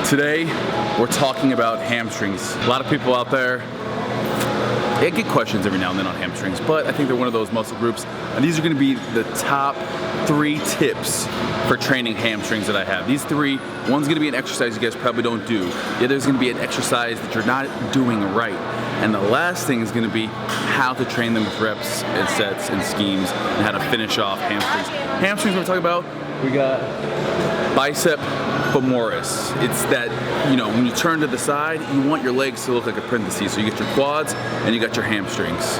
Today, we're talking about hamstrings. A lot of people out there, they get questions every now and then on hamstrings, but I think they're one of those muscle groups. And these are gonna be the top 3 tips for training hamstrings that I have. These 3, one's gonna be an exercise you guys probably don't do. The other's gonna be an exercise that you're not doing right. And the last thing is gonna be how to train them with reps and sets and schemes and how to finish off hamstrings. Hamstrings we're talking about, we got bicep femoris. It's that, you know, when you turn to the side, you want your legs to look like a parenthesis. So you get your quads and you got your hamstrings.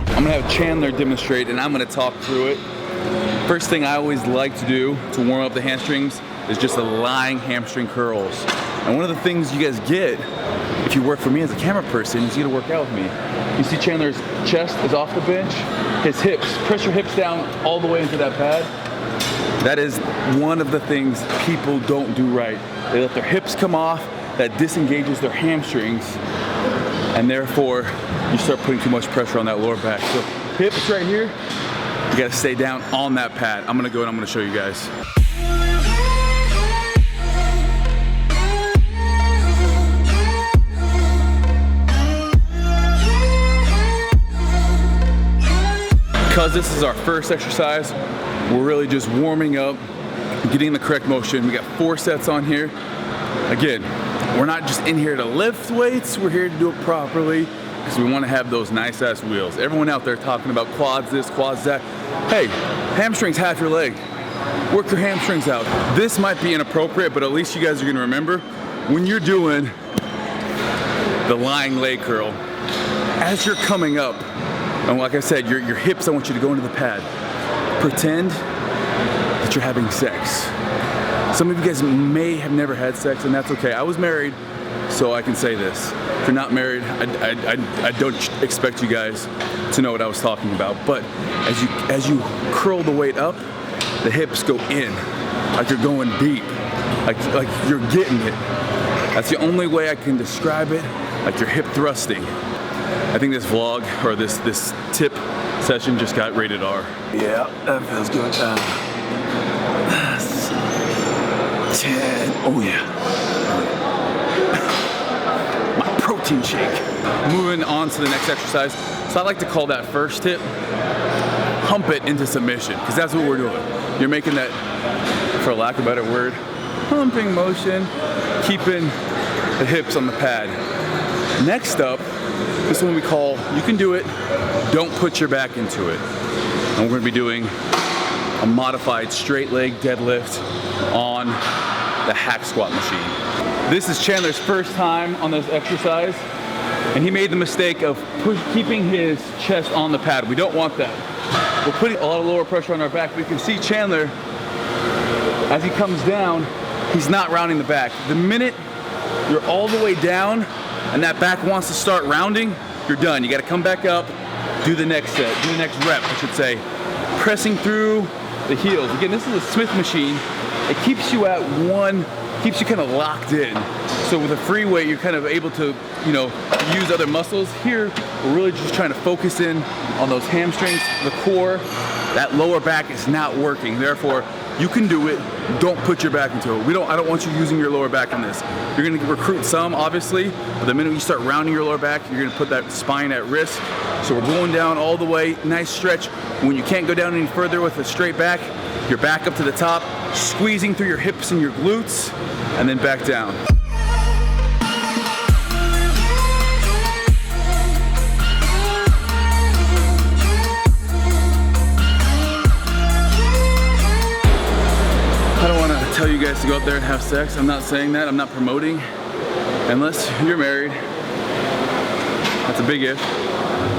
I'm gonna have Chandler demonstrate and I'm gonna talk through it. First thing I always like to do to warm up the hamstrings is just the lying hamstring curls. And one of the things you guys get if you work for me as a camera person is you gotta work out with me. You see Chandler's chest is off the bench, his hips, press your hips down all the way into that pad. That is one of the things people don't do right. They let their hips come off, that disengages their hamstrings, and therefore you start putting too much pressure on that lower back. So hips right here, you gotta stay down on that pad. I'm gonna go and I'm gonna show you guys. Because this is our first exercise, we're really just warming up, getting the correct motion. We got 4 sets on here. Again, we're not just in here to lift weights, we're here to do it properly because we want to have those nice ass wheels. Everyone out there talking about quads this, quads that. Hey, hamstrings half your leg. Work your hamstrings out. This might be inappropriate, but at least you guys are gonna remember when you're doing the lying leg curl, as you're coming up, and like I said, your hips, I want you to go into the pad. Pretend that you're having sex. Some of you guys may have never had sex, and that's okay. I was married, so I can say this. If you're not married, I don't expect you guys to know what I was talking about. But as you curl the weight up, the hips go in, like you're going deep, like you're getting it. That's the only way I can describe it, like you're hip thrusting. I think this vlog, or this tip session just got rated R. Yeah, that feels good. 10, oh yeah. My protein shake. Moving on to the next exercise. So I like to call that first tip, hump it into submission, because that's what we're doing. You're making that, for lack of a better word, humping motion, keeping the hips on the pad. Next up, this one we call, you can do it, don't put your back into it. And we're gonna be doing a modified straight leg deadlift on the hack squat machine. This is Chandler's first time on this exercise, and he made the mistake of keeping his chest on the pad. We don't want that. We're putting a lot of lower pressure on our back. We can see Chandler, as he comes down, he's not rounding the back. The minute you're all the way down, and that back wants to start rounding, you're done. You gotta come back up, do the next set, do the next rep, I should say. Pressing through the heels. Again, this is a Smith machine. It keeps you at one, keeps you kind of locked in. So with a free weight, you're kind of able to, you know, use other muscles. Here, we're really just trying to focus in on those hamstrings, the core. That lower back is not working. Therefore, you can do it. Don't put your back into it. I don't want you using your lower back on this. You're gonna recruit some, obviously, but the minute you start rounding your lower back, you're gonna put that spine at risk. So we're going down all the way, nice stretch. When you can't go down any further with a straight back, you're back up to the top, squeezing through your hips and your glutes, and then back down. I don't want to tell you guys to go out there and have sex. I'm not saying that. I'm not promoting. Unless you're married. That's a big if.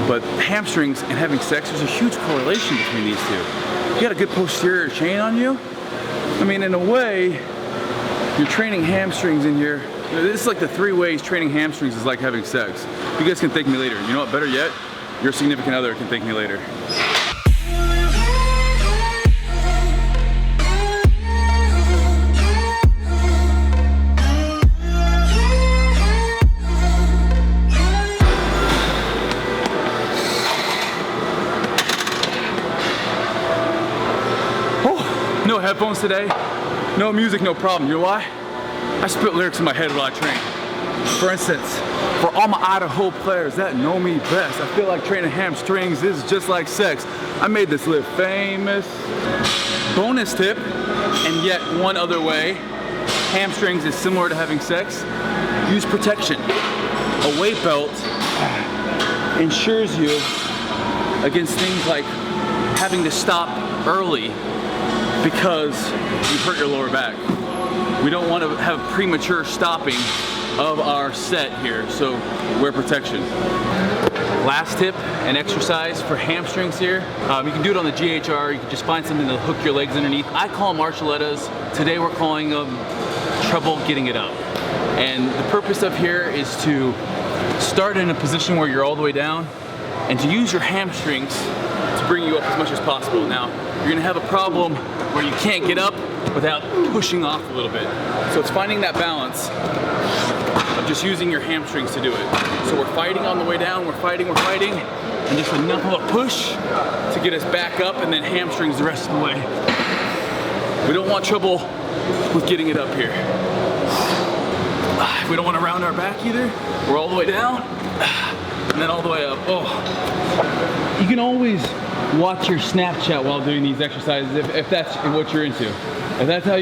But hamstrings and having sex, there's a huge correlation between these two. You got a good posterior chain on you. I mean, in a way, you're training hamstrings in here. This is like the 3 ways training hamstrings is like having sex. You guys can thank me later. You know what, better yet, your significant other can thank me later. No headphones today, no music, no problem. You know why? I spit lyrics in my head while I train. For instance, for all my Idaho players that know me best, I feel like training hamstrings is just like sex. I made this live famous. Bonus tip, and yet one other way, hamstrings is similar to having sex. Use protection. A weight belt ensures you against things like having to stop early because you hurt your lower back. We don't want to have premature stopping of our set here, so wear protection. Last tip, an exercise for hamstrings here. You can do it on the GHR, you can just find something to hook your legs underneath. I call them archulettas. Today we're calling them trouble getting it up. And the purpose of here is to start in a position where you're all the way down and to use your hamstrings to bring you up as much as possible. Now, you're gonna have a problem where you can't get up without pushing off a little bit. So it's finding that balance of just using your hamstrings to do it. So we're fighting on the way down, we're fighting, and just enough of a push to get us back up and then hamstrings the rest of the way. We don't want trouble with getting it up here. We don't want to round our back either. We're all the way down and then all the way up. Oh. You can always watch your Snapchat while doing these exercises if that's what you're into. If that's how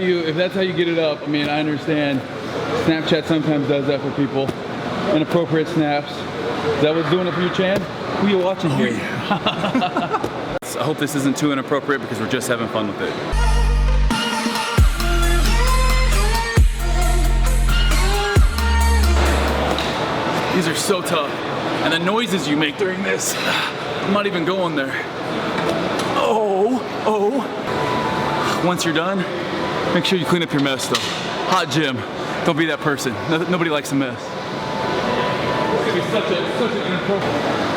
you get it up, I mean, I understand Snapchat sometimes does that for people. Inappropriate snaps. Is that what's doing it for you, Chan? Who are you watching here? Yeah. I hope this isn't too inappropriate because we're just having fun with it. These are so tough. And the noises you make during this, I'm not even going there. Oh. Once you're done, make sure you clean up your mess though. Hot gym, don't be that person. Nobody likes a mess. It's gonna be such an inappropriate.